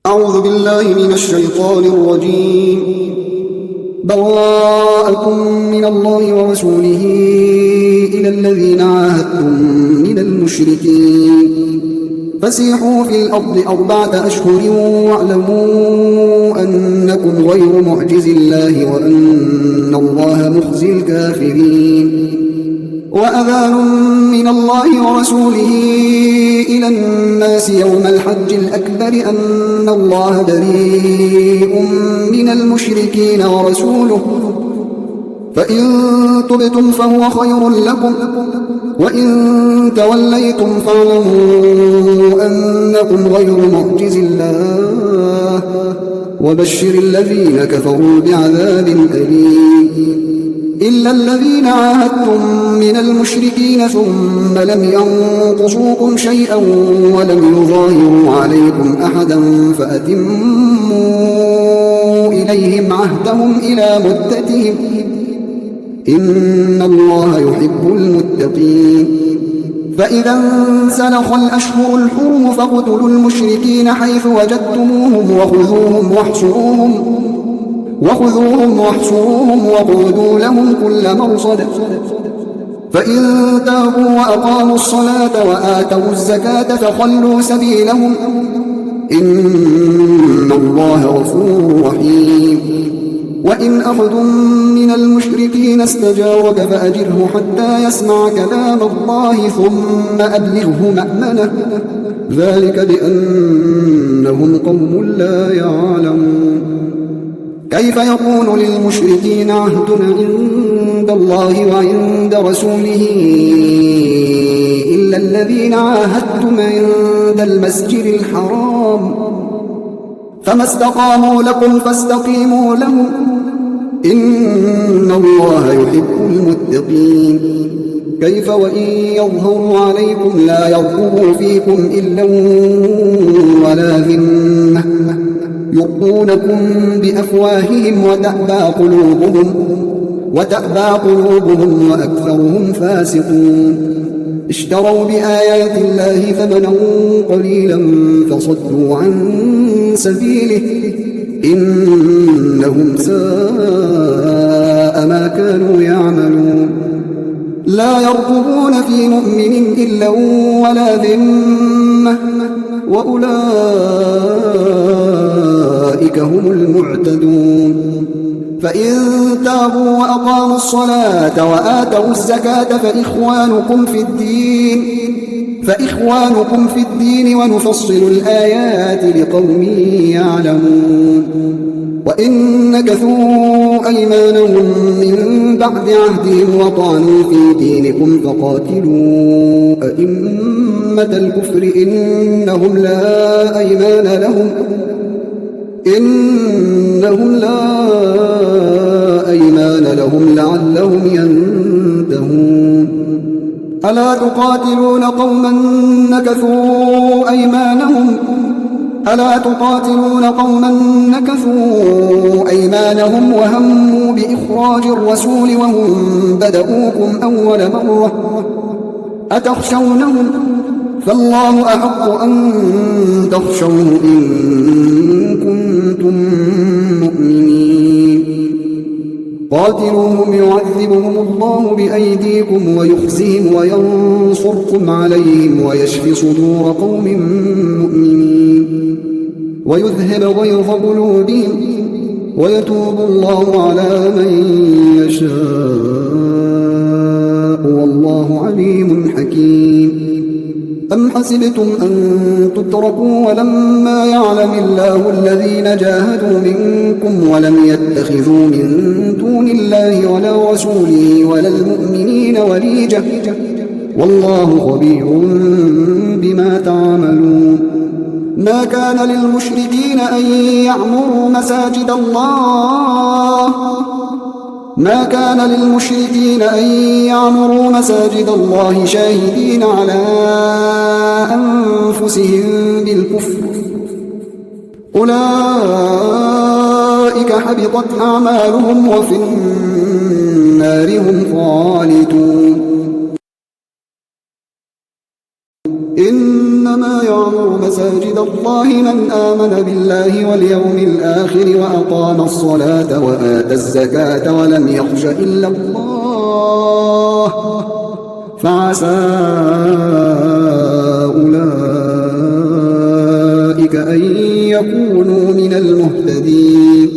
أعوذ بالله من الشيطان الرجيم. براءة من الله ورسوله إلى الذين عاهدتم من المشركين فسيحوا في الأرض 4 أشهر واعلموا أنكم غير معجز الله وأن الله مخزي الكافرين. وأذان من الله ورسوله إلى الناس يوم الحج الأكبر أن الله بريء من المشركين ورسوله فإن تبتم فهو خير لكم وإن توليتم فاعلموا أنكم غير معجز الله وبشر الذين كفروا بعذاب أليم. إلا الذين عاهدتم من المشركين ثم لم ينقصوكم شيئا ولم يظاهروا عليكم أحدا فأتموا إليهم عهدهم إلى مدتهم إن الله يحب المتقين. فإذا انسلخ الأشهر الحرم فاقتلوا المشركين حيث وجدتموهم وخذوهم واحصروهم واقعدوا لهم كل مرصد. فإن تابوا وأقاموا الصلاة وآتوا الزكاة فخلوا سبيلهم إن الله غفور رحيم. وإن أحد من المشركين استجارك فأجره حتى يسمع كلام الله ثم أبلغه مأمنه ذلك بأنهم قوم لا يعلمون. كيف يكون للمشركين عهد عند الله وعند رسوله إلا الذين عاهدتم عند المسجد الحرام فما استقاموا لكم فاستقيموا لهم إن الله يحب المتقين. كيف وإن يظهروا عليكم لا يرقبوا فيكم إلا ولا ذمة يرضونكم بأفواههم وتأبى قلوبهم وأكثرهم فاسقون. اشتروا بآيات الله ثمنا قليلا فصدوا عن سبيله إنهم ساء ما كانوا يعملون. لا يرقبون في مؤمن إلا ولا ذمة وأولئك هم المعتدون. فإن تابوا وأقاموا الصلاة وآتوا الزكاة فإخوانكم في الدين ونفصل الآيات لقوم يعلمون. وإن نكثوا أيمانهم من بعد عهدهم وطعنوا في دينكم فقاتلوا أئمة الكفر إنهم لا أيمان لهم لعلهم ينتهون. ألا تقاتلون قوما نكثوا أيمانهم وهموا بإخراج الرسول وهم بدؤوكم أول مرة أتخشونهم فالله أحق أن تخشوه إن كنتم مؤمنين. قاتلوهم يعذبهم الله بأيديكم ويخزيهم وينصركم عليهم ويشفي صدور قوم مؤمنين ويذهب غيظ قلوبهم ويتوب الله على من يشاء والله عليم حكيم. أم حسبتم أن تتركوا ولما يعلم الله الذين جاهدوا منكم ولم يتخذوا من دون الله ولا رسوله ولا المؤمنين وليجة والله خبير بما تعملون. ما كان للمشركين أن يعمروا مساجد الله شاهدين على أنفسهم بالكفر أولئك حبطت أعمالهم وفي النار هم خالدون. إنما يعمر مساجد الله من آمن بالله واليوم الآخر وأقام الصلاة وآتى الزكاة ولم يخش إلا الله فعسى أولئك أن يكونوا من المهتدين.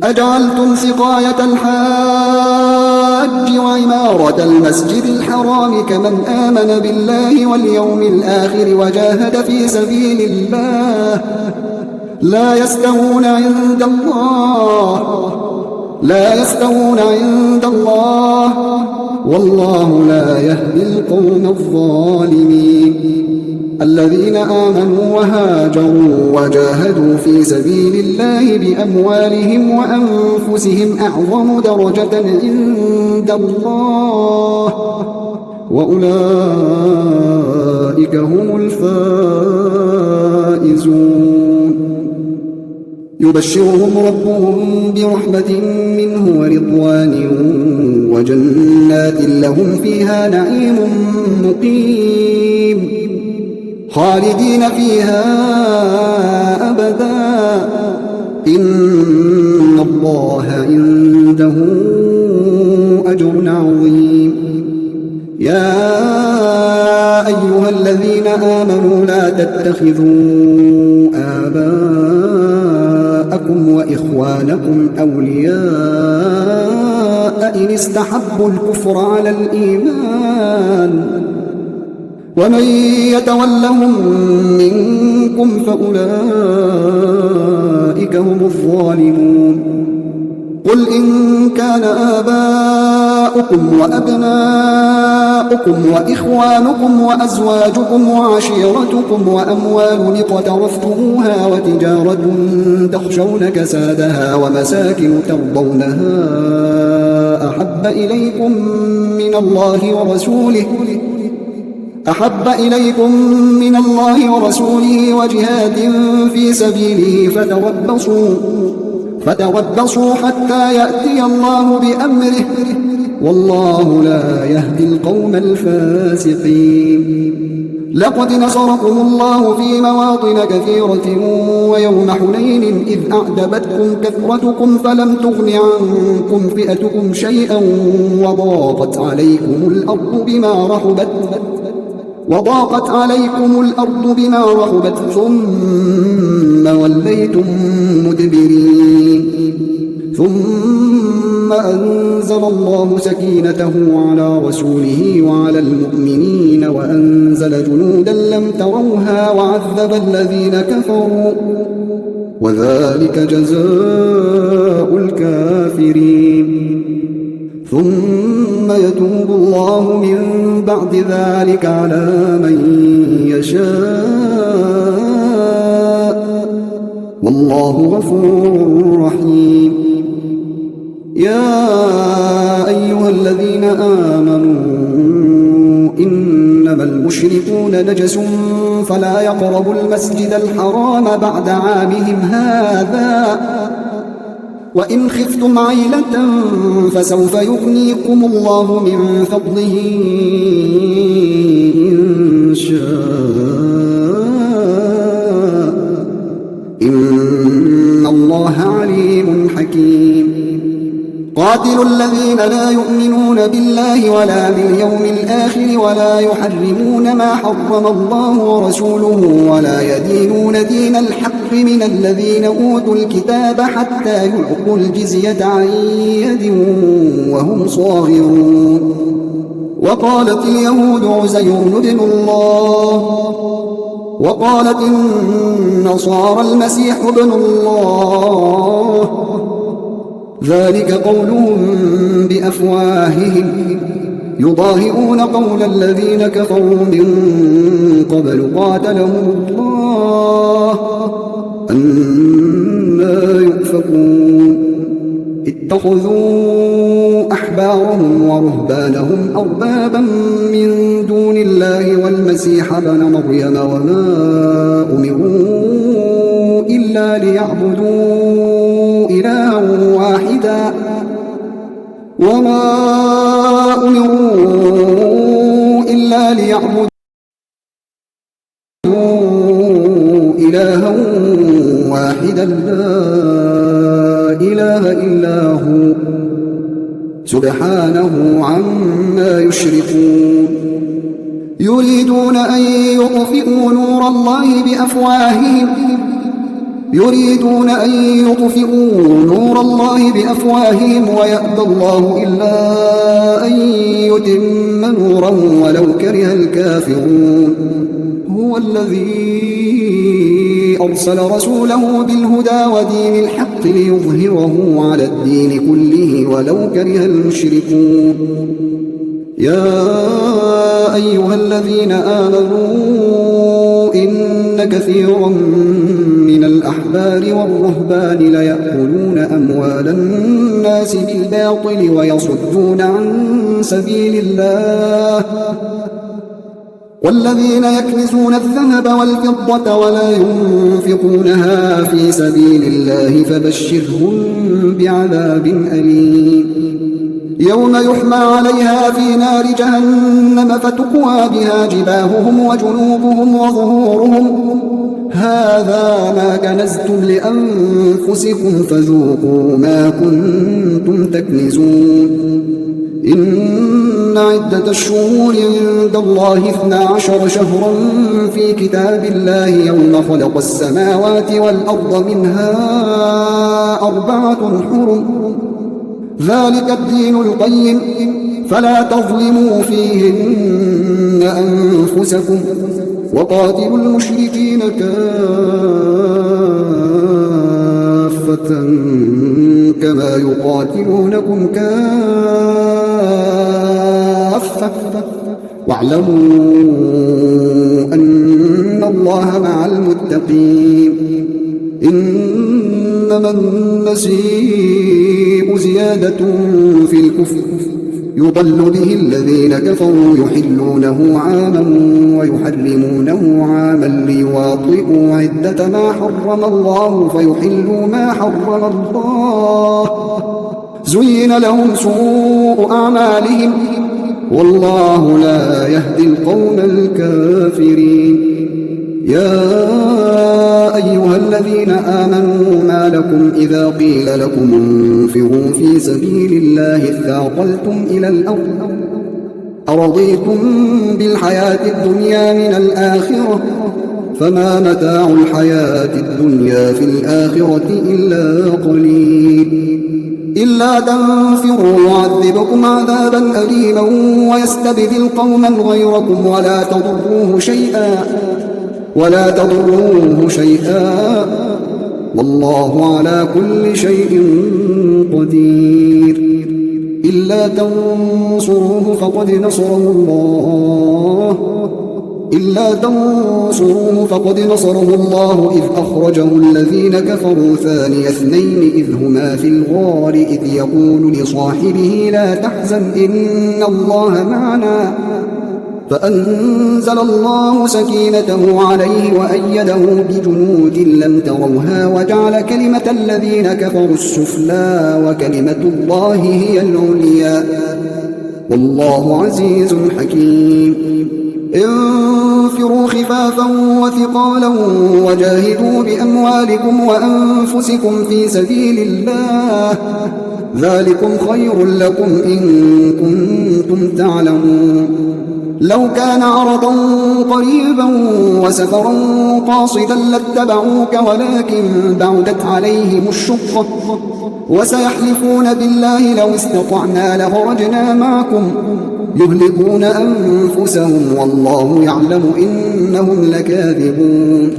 أجعلتم سقاية الحاج وعمارة المسجد الحرام كمن آمن بالله واليوم الآخر وجاهد في سبيل الله لا يستوون عند الله والله لا يهدي القوم الظالمين. الذين آمنوا وهاجروا وجاهدوا في سبيل الله بأموالهم وأنفسهم أعظم درجة عند الله وأولئك هم الفائزون. يبشرهم ربهم برحمة منه ورضوان وجنات لهم فيها نعيم مقيم خالدين فيها أبدا إن الله عنده أجر عظيم. يا أيها الذين آمنوا لا تتخذوا آباءكم وإخوانكم أولياء إن استحبوا الكفر على الإيمان ومن يتولهم منكم فأولئك هم الظالمون. قل إن كان آباؤكم وأبناؤكم وإخوانكم وأزواجكم وعشيرتكم وأموال اقترفتموها وتجارة تخشون كسادها ومساكن ترضونها أحب إليكم من الله ورسوله وجهاد في سبيله فتربصوا حتى يأتي الله بأمره والله لا يهدي القوم الفاسقين. لقد نصركم الله في مواطن كثيرة ويوم حنين إذ أعجبتكم كثرتكم فلم تغن عنكم فئتكم شيئا وضاقت عليكم الأرض بما رحبت ثم وليتم مدبرين. ثم أنزل الله سكينته على رسوله وعلى المؤمنين وأنزل جنودا لم تروها وعذب الذين كفروا وذلك جزاء الكافرين. ثم يتوب الله من بعد ذلك على من يشاء والله غفور رحيم. يا أيها الذين آمنوا إنما المشركون نجس فلا يقربوا المسجد الحرام بعد عامهم هذا وإن خفتم عيلة فسوف يغنيكم الله من فضله إن شاء إن الله عليم حكيم. قاتلوا الذين لا يؤمنون بالله ولا باليوم الآخر ولا يحرمون ما حرم الله ورسوله ولا يدينون دين الحق من الذين أوتوا الكتاب حتى يعطوا الجزية عن يد وهم صاغرون. وقالت اليهود عزير ابن الله وقالت النصارى المسيح ابن الله ذلك قولهم بأفواههم يضاهئون قول الذين كفروا من قبل قاتلهم الله أنى يؤفكون. اتخذوا أحبارهم ورهبانهم أربابا من دون الله والمسيح ابن مريم وما أمروا إلا ليعبدوا إلها واحدا واحدا لا إله إلا هو سبحانه عما يشركون يريدون أن يطفئوا نور الله بأفواههم ويأبى الله إلا أن يتم نوره ولو كره الكافرون هو الذي أرسل رسوله بالهدى ودين الحق ليظهره على الدين كله ولو كره المشركون يا أيها الذين آمنوا إن كثيرا من الأحبار والرهبان ليأكلون أموال الناس بالباطل ويصدون عن سبيل الله والذين يكنزون الذهب والفضة ولا ينفقونها في سبيل الله فبشرهم بعذاب أليم يوم يحمى عليها في نار جهنم فتقوى بها جباههم وجنوبهم وظهورهم هذا ما كنزتم لأنفسكم فذوقوا ما كنتم تكنزون إن عدة الشهور عند الله 12 شهرا في كتاب الله يوم خلق السماوات والأرض منها 4 حرم ذلك الدين القيم فلا تظلموا فيهن أنفسكم وقاتلوا المشركين كافة كما يقاتلونكم كافة واعلموا أن الله مع المتقين إنما النسيء زيادة في الكفر يضل به الذين كفروا يحلونه عاما ويحرمونه عاما ليواطئوا عدة ما حرم الله فيحلوا ما حرم الله زين لهم سوء أعمالهم والله لا يهدي القوم الكافرين يا أيها الذين آمنوا ما لكم إذا قيل لكم انفروا في سبيل الله اثاقلتم إلى الأرض أرضيتم بالحياة الدنيا من الآخرة فما متاع الحياة الدنيا في الآخرة إلا قليل إلا تنفروا يعذبكم عذابا أليما ويستبدل قوما غيركم ولا تضروه شيئا والله على كل شيء قدير إلا تنصروه فقد نصره الله إذ أخرجه الذين كفروا ثاني اثنين إذ هما في الغار إذ يقول لصاحبه لا تحزن إن الله معنا فأنزل الله سكينته عليه وأيده بجنود لم تروها وجعل كلمة الذين كفروا السفلى وكلمة الله هي العليا والله عزيز حكيم انفروا خفافا وثقالا وجاهدوا بأموالكم وأنفسكم في سبيل الله ذلكم خير لكم إن كنتم تعلمون لو كان عرضا قريبا وسفرا قاصدا لاتبعوك ولكن بعدت عليهم الشقة وسيحلفون بالله لو استطعنا لخرجنا معكم يهلكون أنفسهم والله يعلم إنهم لكاذبون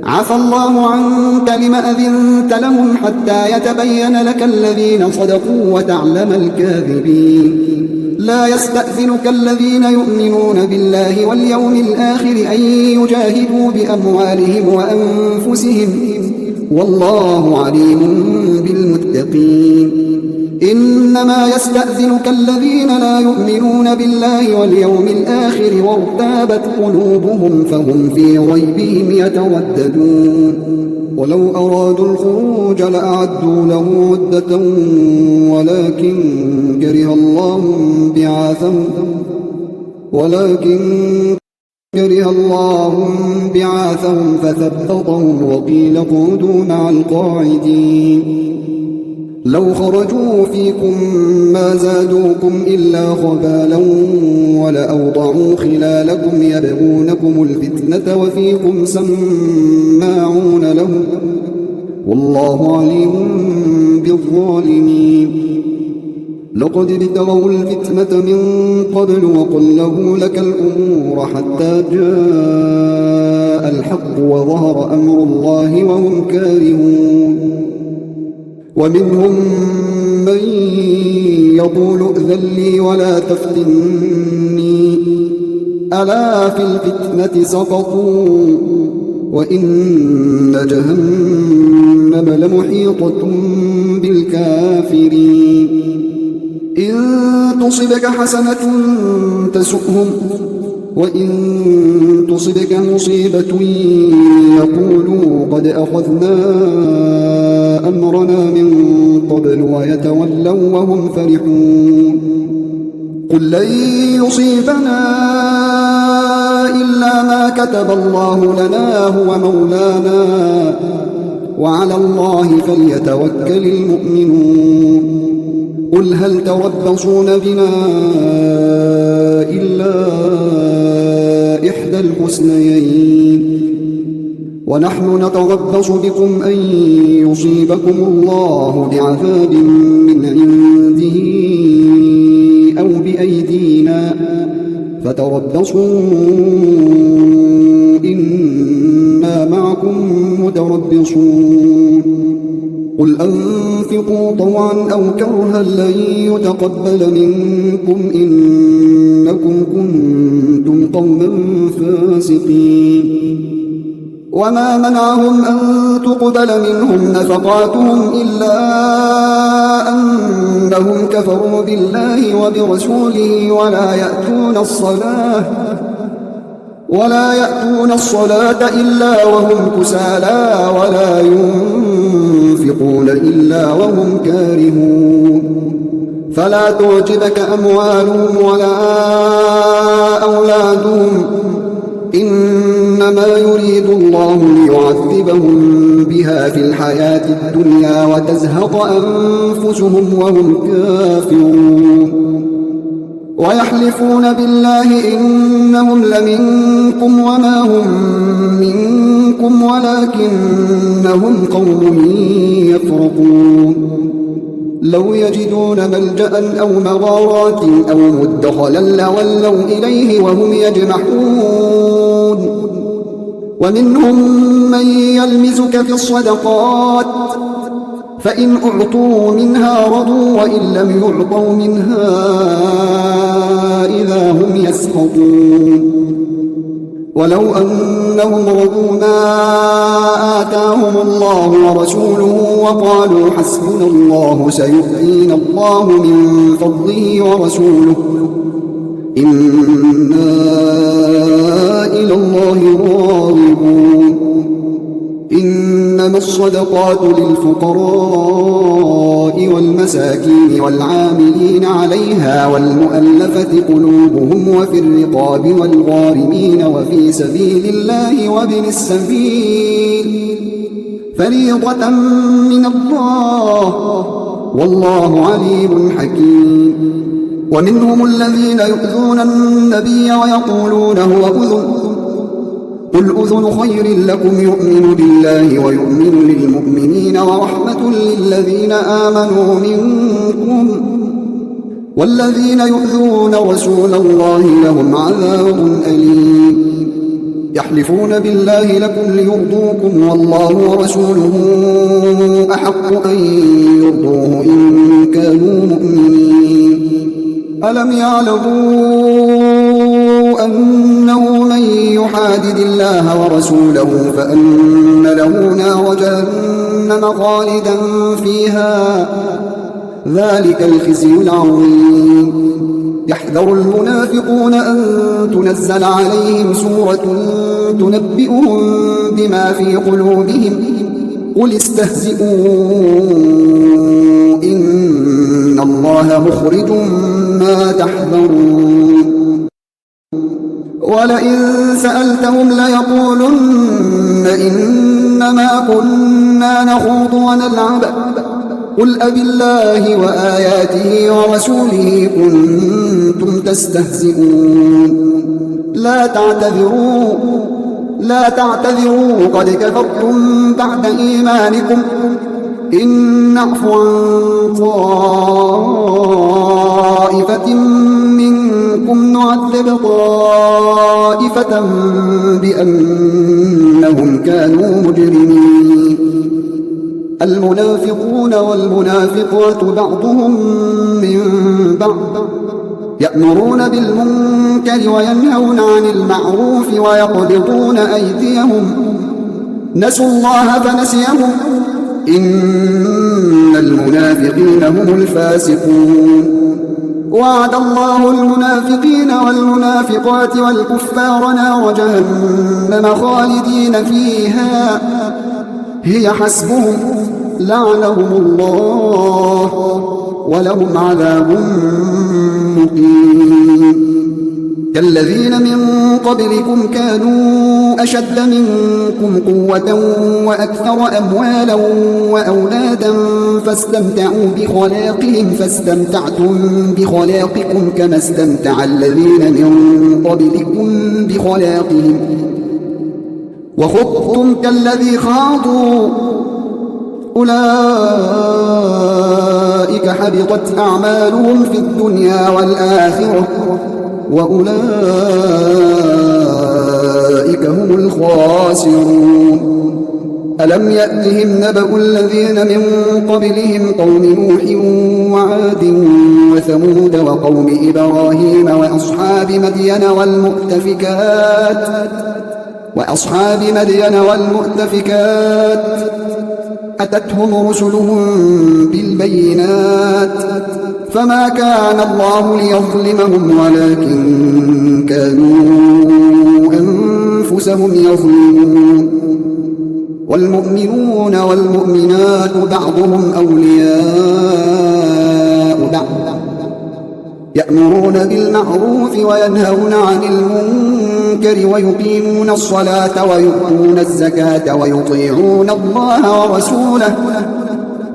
عفى الله عنك لم أذنت لهم حتى يتبين لك الذين صدقوا وتعلم الكاذبين لا يستأذنك الذين يؤمنون بالله واليوم الآخر أن يجاهدوا بأموالهم وأنفسهم والله عليم بالمتقين إنما يستأذنك الذين لا يؤمنون بالله واليوم الآخر وارتابت قلوبهم فهم في ريبهم يترددون ولو أرادوا الخروج لأعدوا له عدة ولكن كره الله بعاثهم كره الله بعاثهم فثبطهم وقيل اقعدوا مع القاعدين لو خرجوا فيكم ما زادوكم إلا خبالا ولأوضعوا خلالكم يبغونكم الفتنة وفيكم سماعون لهم والله عليم بالظالمين لقد ابتغوا الفتنة من قبل وقلبوا لك الأمور حتى جاء الحق وظهر أمر الله وهم كارهون ومنهم من يقول ائذن لي ولا تفتني ألا في الفتنة سقطوا وإن جهنم لمحيطة بالكافرين إن تصبك حسنة تسؤهم وإن تصبك مصيبة يقولوا قد أخذنا أمرنا من قبل ويتولوا وهم فرحون قل لن يصيبنا إلا ما كتب الله لنا هو مولانا وعلى الله فليتوكل المؤمنون قل هل تربصون بنا إلا إحدى الحسنيين ونحن نتربص بكم أن يصيبكم الله بعذاب من عنده أو بأيدينا فتربصوا إنا معكم متربصون قل أنفقوا طوعا أو كرها لن يتقبل منكم إنكم كنتم قوما فاسقين وما منعهم أن تقبل منهم نفقاتهم إلا أنهم كفروا بالله وبرسوله ولا يأتون الصلاة إلا وهم كسالى ولا ينفقون إلا وهم كارهون فلا تعجبك أموالهم ولا أولادهم إنما يريد الله ليعذبهم بها في الحياة الدنيا وتزهق أنفسهم وهم كافرون ويحلفون بالله إنهم لمنكم وما هم منكم ولكنهم قوم يفرقون لو يجدون ملجأ أو مغارات أو مدخلا لولوا إليه وهم يجمحون ومنهم من يلمزك في الصدقات فإن أعطوا منها رضوا وإن لم يعطوا منها إذا هم يسخطون ولو أنهم رضوا ما آتاهم الله ورسوله وقالوا حسبنا الله سيؤتينا الله من فضله ورسوله إنا إلى الله راغبون إنما الصدقات للفقراء والمساكين والعاملين عليها والمؤلفة قلوبهم وفي الرقاب والغارمين وفي سبيل الله وابن السبيل فريضة من الله والله عليم حكيم ومنهم الذين يؤذون النبي ويقولون هو أذن قل أذن خير لكم يؤمن بالله ويؤمن للمؤمنين ورحمة للذين آمنوا منكم والذين يؤذون رسول الله لهم عذاب أليم يحلفون بالله لكم ليرضوكم والله ورسوله أحق أن يرضوه إن كانوا مؤمنين ألم يعلموا أنه من يحادد الله ورسوله فأن له نار جهنم خالدا فيها ذلك الخزي العظيم يحذر المنافقون أن تنزل عليهم سورة تنبئهم بما في قلوبهم قل استهزئوا إن الله مخرج ما تحذرون ولئن سألتهم ليقولن إنما كنا نخوض ونلعب قل أبالله وآياته ورسوله كنتم تستهزئون لا تعتذروا قد كفرتم بعد إيمانكم إن نعف عن طائفة منكم نعذب طائفة بأنهم كانوا مجرمين المنافقون والمنافقات بعضهم من بعض يأمرون بالمنكر وينهون عن المعروف ويقبضون أيديهم نسوا الله فنسيهم إن المنافقين هم الفاسقون وعد الله المنافقين والمنافقات والكفار نار جهنم خالدين فيها هي حسبهم لعنهم الله ولهم عذاب مقيم كالذين من قبلكم كانوا أشد منكم قوة وأكثر أموالا وأولادا فاستمتعوا بخلاقهم فاستمتعتم بخلاقكم كما استمتع الذين من قبلكم بخلاقهم وخضتم كالذي خاضوا أولئك حبطت أعمالهم في الدنيا والآخرة وأولئك هم الخاسرون ألم يأتهم نبأ الذين من قبلهم قوم نوح وعاد وثمود وقوم إبراهيم وأصحاب مدين والمؤتفكات أتتهم رسلهم بالبينات فما كان الله ليظلمهم ولكن كانوا أنفسهم يظلمون والمؤمنون والمؤمنات بعضهم أولياء بعض يأمرون بالمعروف وينهون عن المنكر ويقيمون الصلاة ويؤتون الزكاة ويطيعون الله ورسوله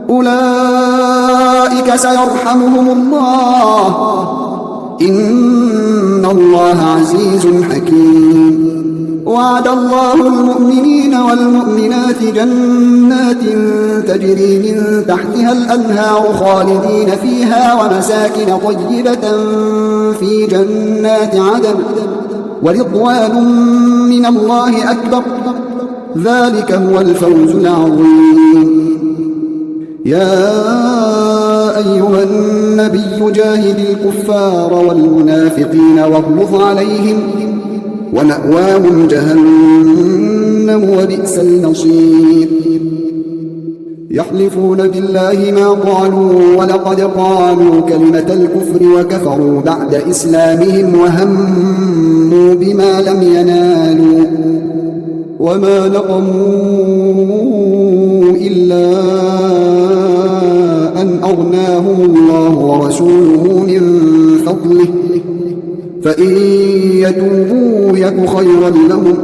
أولئك سيرحمهم الله إن الله عزيز حكيم وعد الله المؤمنين والمؤمنات جنات تجري من تحتها الأنهار خالدين فيها ومساكن طيبة في جنات عدن ورضوان من الله أكبر ذلك هو الفوز العظيم يا أيها النبي جاهد الكفار والمنافقين واغلظ عليهم ومأواهم جهنم وبئس المصير يحلفون بالله ما قالوا ولقد قالوا كلمة الكفر وكفروا بعد إسلامهم وهموا بما لم ينالوا وما نقموا إلا أن أغناهم الله ورسوله من فضله فإن يتوبوا يك خيرا لهم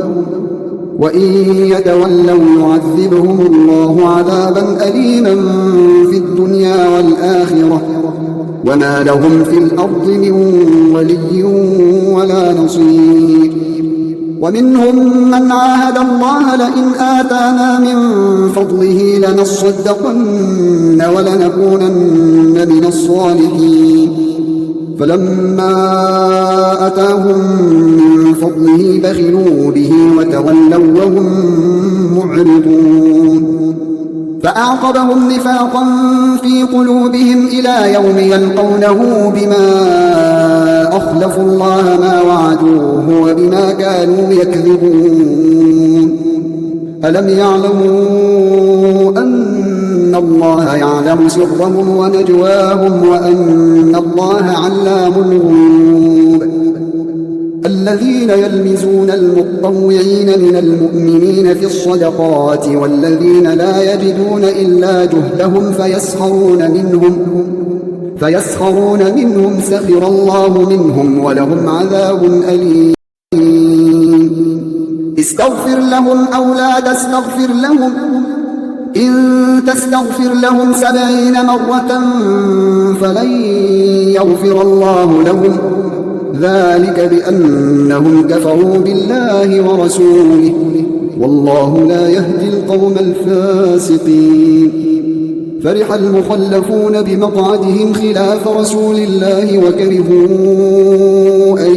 وإن يتولوا يعذبهم الله عذابا أليما في الدنيا والآخرة وما لهم في الأرض من ولي ولا نصير ومنهم من عاهد الله لئن آتانا من فضله لنصدقن ولنكونن من الصالحين فلما أتاهم من فضله بخلوا به وتولوا وهم معرضون فأعقبهم نفاقا في قلوبهم إلى يوم يلقونه بما أخلفوا الله ما وعدوه وبما كانوا يكذبون ألم يعلموا أن الله يعلم سرهم ونجواهم وأن الله علام الغيوب الذين يلمزون المطوعين من المؤمنين في الصدقات والذين لا يجدون إلا جهدهم فيسخرون منهم سخر الله منهم ولهم عذاب أليم استغفر لهم أو لا تستغفر لهم إن تستغفر لهم 70 مرة فلن يغفر الله لهم ذلك بأنهم كفروا بالله ورسوله والله لا يهدي القوم الفاسقين. فرح المخلفون بمقعدهم خلاف رسول الله وكرهوا أن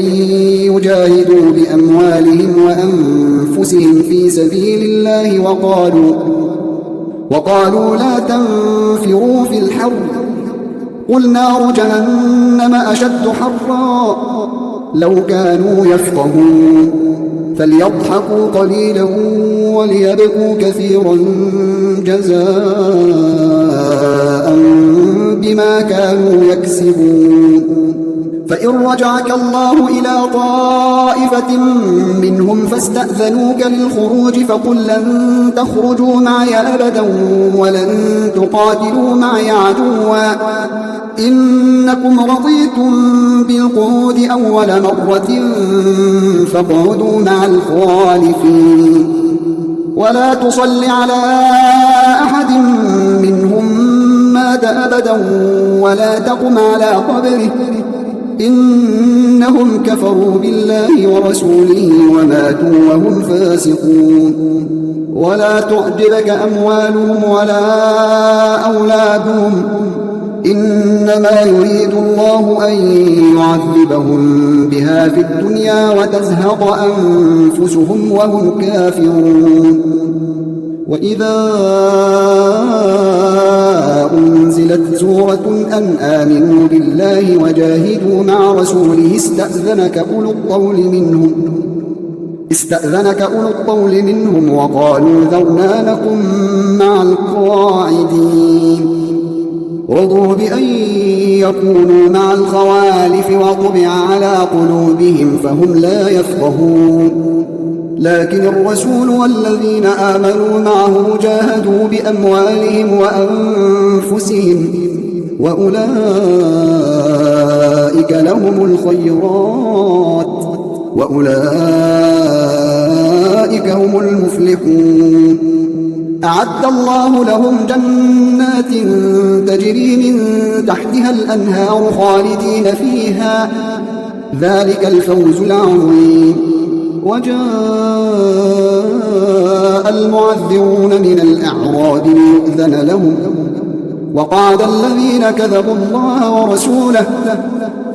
يجاهدوا بأموالهم وأنفسهم في سبيل الله وقالوا لا تنفروا في الحر قل نار جهنم أشد حرا لو كانوا يفقهون فليضحكوا قليلا وليبكوا كثيرا جزاء بما كانوا يكسبون. فإن رجعك الله إلى طائفة منهم فاستأذنوك للخروج فقل لن تخرجوا معي أبدا ولن تقاتلوا معي عدوا إنكم رضيتم بالقعود أول مرة فاقعدوا مع الخالفين ولا تصل على أحد منهم مات أبدا ولا تقم على قبره إنهم كفروا بالله ورسوله وماتوا وهم فاسقون. ولا تعجبك أموالهم ولا أولادهم إنما يريد الله أن يعذبهم بها في الدنيا وتزهق أنفسهم وهم كافرون. وإذا أنزلت سورة أن آمنوا بالله وجاهدوا مع رسوله استأذنك أولو الطول منهم وقالوا ذرنا نكن مع القاعدين رضوا بأن يكونوا مع الخوالف وطبع على قلوبهم فهم لا يفقهون. لكن الرسول والذين آمنوا معه جاهدوا بأموالهم وأنفسهم وأولئك لهم الخيرات وأولئك هم المفلحون. أعد الله لهم جنات تجري من تحتها الأنهار خالدين فيها ذلك الفوز العظيم. وجاء المعذرون من الأعراب ليؤذن لهم وقعد الذين كذبوا الله ورسوله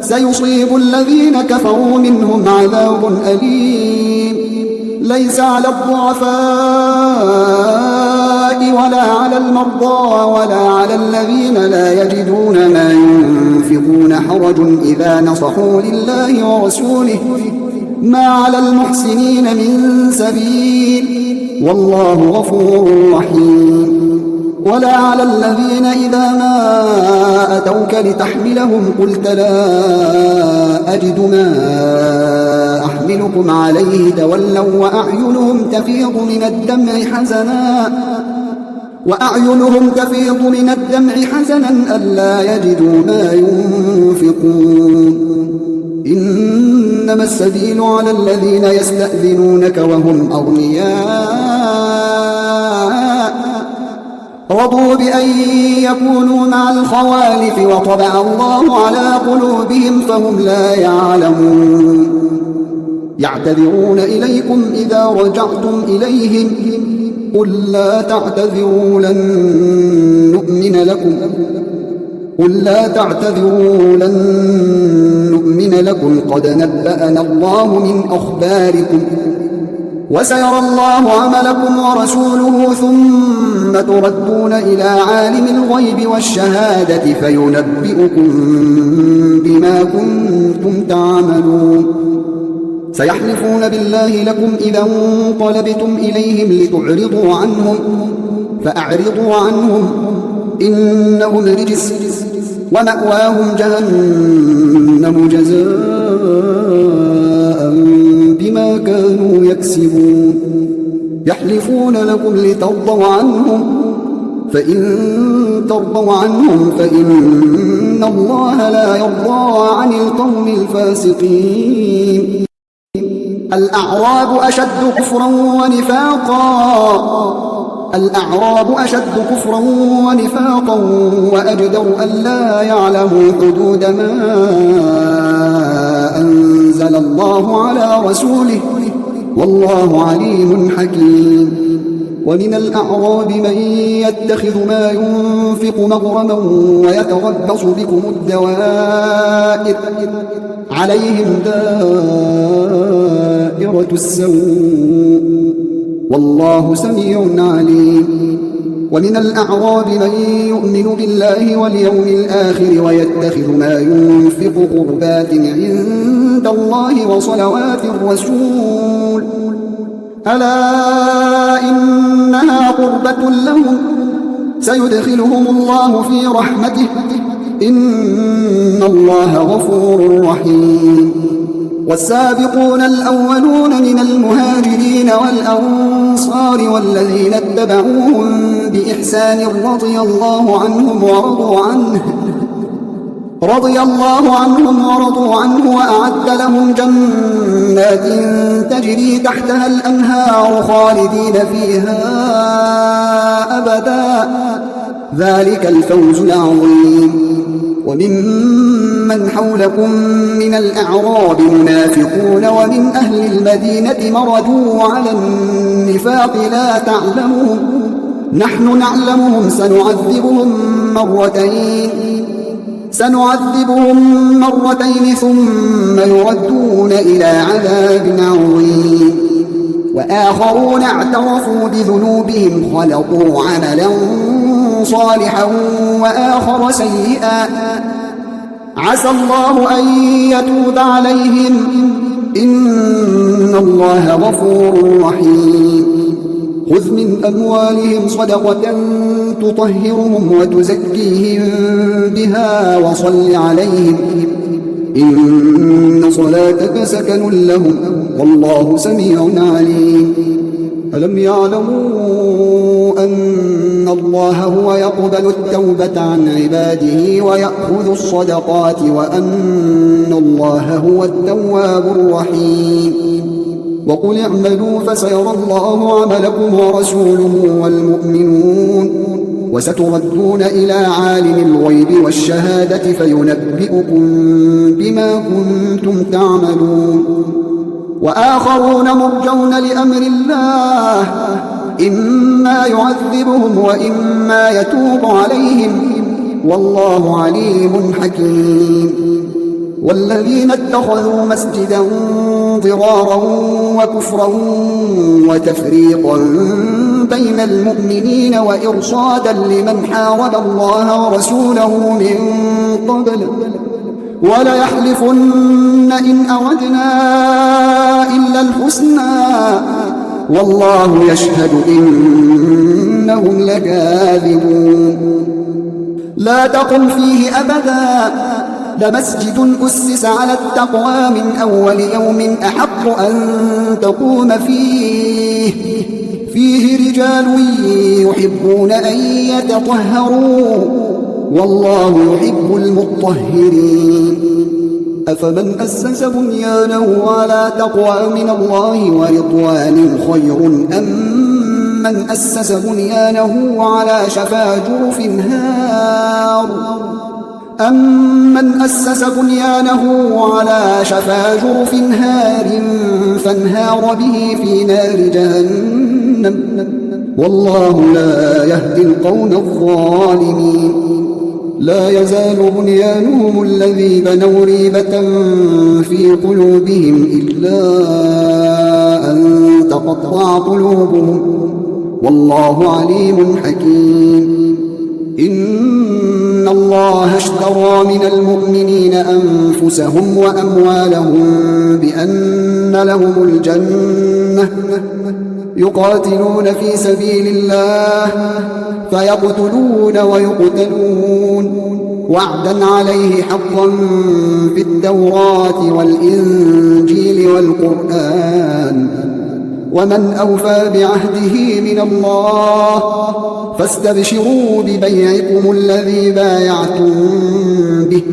سيصيب الذين كفروا منهم عذاب أليم ليس على الضعفاء ولا على المرضى ولا على الذين لا يجدون ما ينفقون حرج إذا نصحوا لله ورسوله ما على المحسنين من سبيل والله غفور رحيم. ولا على الذين إذا ما أتوك لتحملهم قلت لا أجد ما أحملكم عليه تولوا وأعينهم تفيض من الدمع حزنا ألا يجدوا ما ينفقون. إنما السبيل على الذين يستأذنونك وهم أغنياء رضوا بأن يكونوا مع الخوالف وطبع الله على قلوبهم فهم لا يعلمون. يعتذرون إليكم إذا رجعتم إليهم قل لا تعتذروا لن نؤمن لكم قد نبأنا الله من أخباركم وسيرى الله عملكم ورسوله ثم تردون إلى عالم الغيب والشهادة فينبئكم بما كنتم تعملون. سيحلفون بالله لكم إذا انقلبتم إليهم لتعرضوا عنهم فأعرضوا عنهم إنهم رجس ومأواهم جهنم جزاء بما كانوا يكسبون. يحلفون لكم لترضوا عنهم فإن ترضوا عنهم فإن الله لا يرضى عن القوم الفاسقين. الأعراب أشد كفرا ونفاقا وأجدر أن لا يعلموا حدود ما أنزل الله على رسوله والله عليم حكيم. ومن الأعراب من يتخذ ما ينفق مغرما ويتربص بكم الدوائر عليهم دائرة السوء والله سميع عليم. ومن الأعراب من يؤمن بالله واليوم الآخر ويتخذ ما ينفق قربات عند الله وصلوات الرسول ألا إنها قربة لهم سيدخلهم الله في رحمته إن الله غفور رحيم. والسابقون الأولون من المهاجرين والأنصار والذين اتبعوهم بإحسان رضي الله عنهم ورضوا عنه وأعد لهم جنات تجري تحتها الأنهار خالدين فيها أبدا ذلك الفوز العظيم. وممن حولكم من الأعراب منافقون ومن أهل المدينة مردوا على النفاق لا تعلمهم نحن نعلمهم سنعذبهم مرتين ثم يردون إلى عذاب عظيم. وآخرون اعترفوا بذنوبهم خلقوا عملا صالحا وآخر سيئا عسى الله أن يتوب عليهم إن الله غفور رحيم. خذ من أموالهم صدقة تطهرهم وتزكيهم بها وصل عليهم إن صلاتك سكن لهم والله سميع عليم. ألم يعلموا أن الله هو يقبل التوبة عن عباده ويأخذ الصدقات وأن الله هو التواب الرحيم. وقل اعملوا فسيرى الله عملكم ورسوله والمؤمنون وستردون إلى عالم الغيب والشهادة فينبئكم بما كنتم تعملون. وآخرون مرجون لأمر الله إما يعذبهم وإما يتوب عليهم والله عليم حكيم. والذين اتخذوا مسجدا ضرارا وكفرا وتفريقا بين المؤمنين وإرصادا لمن حارب الله ورسوله من قبل وليحلفن إن أردنا إلا الحسنى والله يشهد إنهم لكاذبون. لا تقم فيه أبدا لمسجد أسس على التقوى من أول يوم أحق أن تقوم فيه رجال يحبون أن يتطهروا والله يحب المطهرين. أفمن أسس بنيانه على تقوى من الله ورضوان خير أم من أسس بنيانه على شفا جرف هار فانهار به في نار جهنم والله لا يهدي القوم الظالمين. لا يزال بنيانهم الذي بنوا ريبة في قلوبهم إلا أن تقطع قلوبهم والله عليم حكيم. إن الله اشترى من المؤمنين أنفسهم وأموالهم بأن لهم الجنة يقاتلون في سبيل الله فيقتلون ويقتلون وعدا عليه حقا في التوراة والإنجيل والقرآن ومن أوفى بعهده من الله فاستبشروا ببيعكم الذي بايعتم به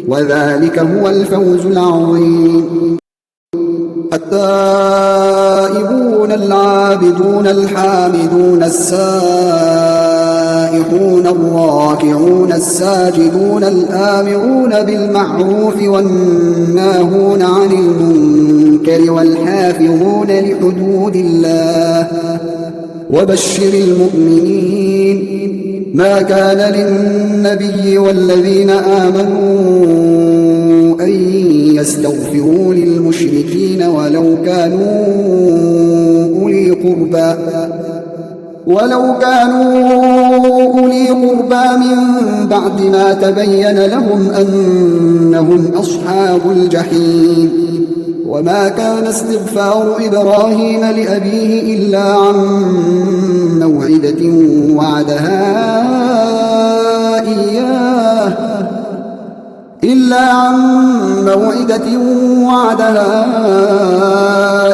وذلك هو الفوز العظيم. التائبون العابدون الحامدون السائحون الراكعون الساجدون الآمرون بالمعروف والناهون عن المنكر والحافظون لحدود الله وبشر المؤمنين. ما كان للنبي والذين آمنوا أن يستغفروا للمشركين ولو كانوا أولي قربى من بعد ما تبين لهم أنهم أصحاب الجحيم. وما كان استغفار إبراهيم لأبيه إلا عن موعدة وعدها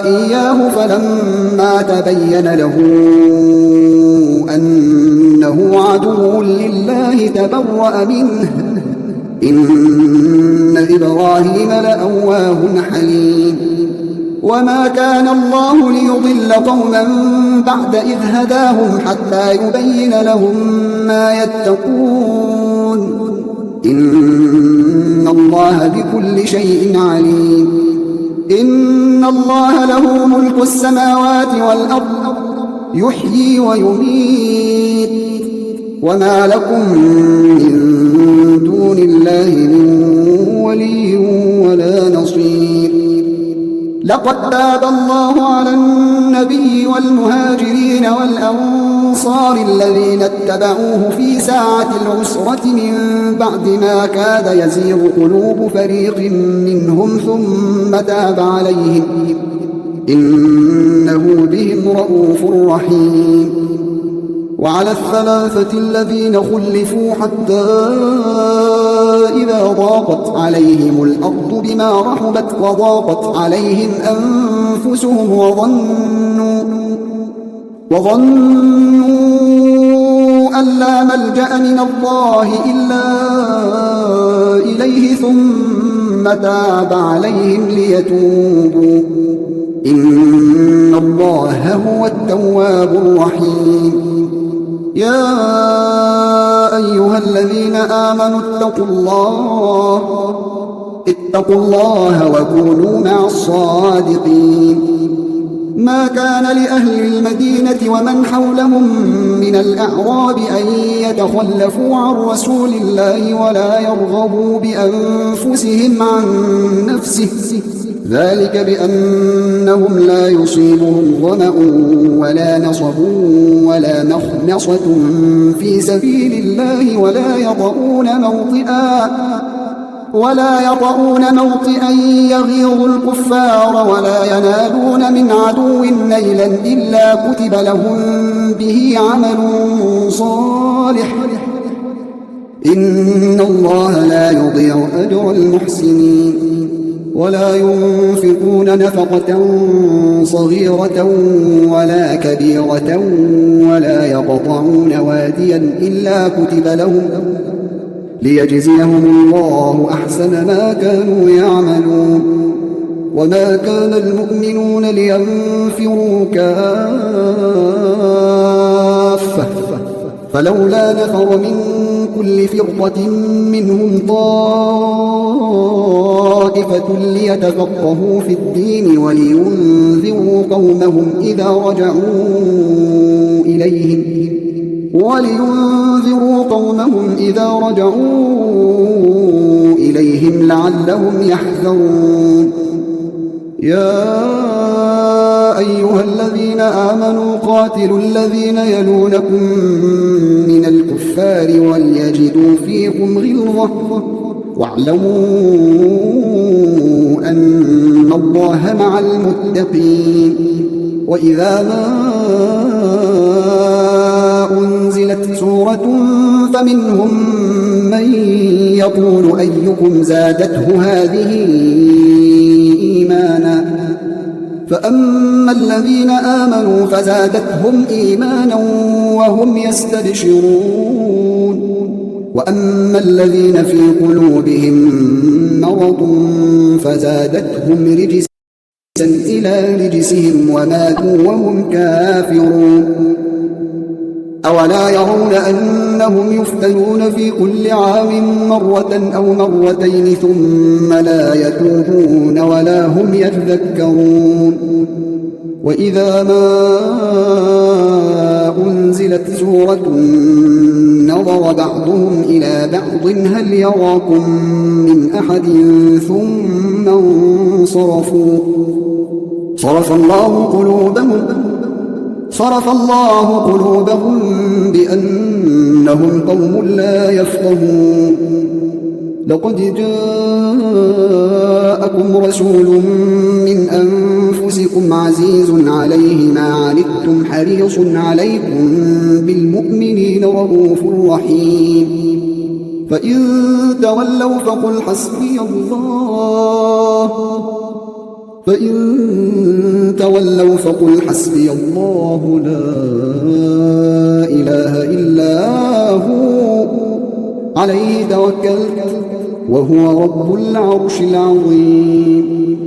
إياه فلما تبين له أنه عدو لله تبرأ منه إن إبراهيم لأواه حليم. وما كان الله ليضل قوما بعد إذ هداهم حتى يبين لهم ما يتقون إن الله بكل شيء عليم. إن الله له ملك السماوات والأرض يحيي ويميت وما لكم من دون الله من ولي ولا نصير. لقد تاب الله على النبي والمهاجرين والأنصار الذين اتبعوه في ساعة العسرة من بعد ما كاد يزيغ قلوب فريق منهم ثم تاب عليهم إنه بهم رءوف رحيم. وعلى الثلاثة الذين خلفوا حتى إذا ضاقت عليهم الأرض بما رحبت وضاقت عليهم أنفسهم وظنوا أن لا ملجأ من الله إلا إليه ثم تاب عليهم ليتوبوا إن الله هو التواب الرحيم. يا أيها الذين آمنوا اتقوا الله وكونوا مع الصادقين. ما كان لأهل المدينة ومن حولهم من الأعراب أن يتخلفوا عن رسول الله ولا يرغبوا بأنفسهم عن نفسه ذلك بأنهم لا يصيبهم ظمأ ولا نصب ولا مخمصة في سبيل الله ولا يطؤون موطئا يغيظ الكفار ولا ينالون من عدو نيلا إلا كتب لهم به عمل صالح إن الله لا يضيع أجر المحسنين. ولا ينفقون نفقة صغيرة ولا كبيرة ولا يقطعون واديا إلا كتب لهم ليجزيهم الله أحسن ما كانوا يعملون. وما كان المؤمنون لينفروا كافة فلولا نفر من كل فرقة منهم طائفة ليتفقهوا في الدين ولينذروا قومهم إذا رجعوا إليهم لعلهم يحذرون. يا أيها الذين آمنوا قاتلوا الذين يلونكم من الكفار وليجدوا فيكم غلظة واعلموا أن الله مع المتقين. وإذا ما أنزلت سورة فمنهم من يقول أيكم زادته هذه إيمانا فأما الذين آمنوا فزادتهم إيمانا وهم يستبشرون وأما الذين في قلوبهم مرض فزادتهم رجسا رجسا إلى رجسهم وماتوا وهم كافرون أولا يرون أنهم يفتنون في كل عام مرة أو مرتين ثم لا يتوبون ولا هم يذكرون وإذا ما أنزلت سورة نظر بعضهم إلى بعض هل يراكم من أحد ثم انصرفوا صرف الله قلوبهم بأنهم قوم لا يفقهون لقد جاءكم رسول من أنفسكم عزيز عليه ما عنتم حريص عليكم بالمؤمنين رؤوف رحيم فإن تولوا فقل حسبي الله لا إله إلا هو عليه توكلت وهو رب العرش العظيم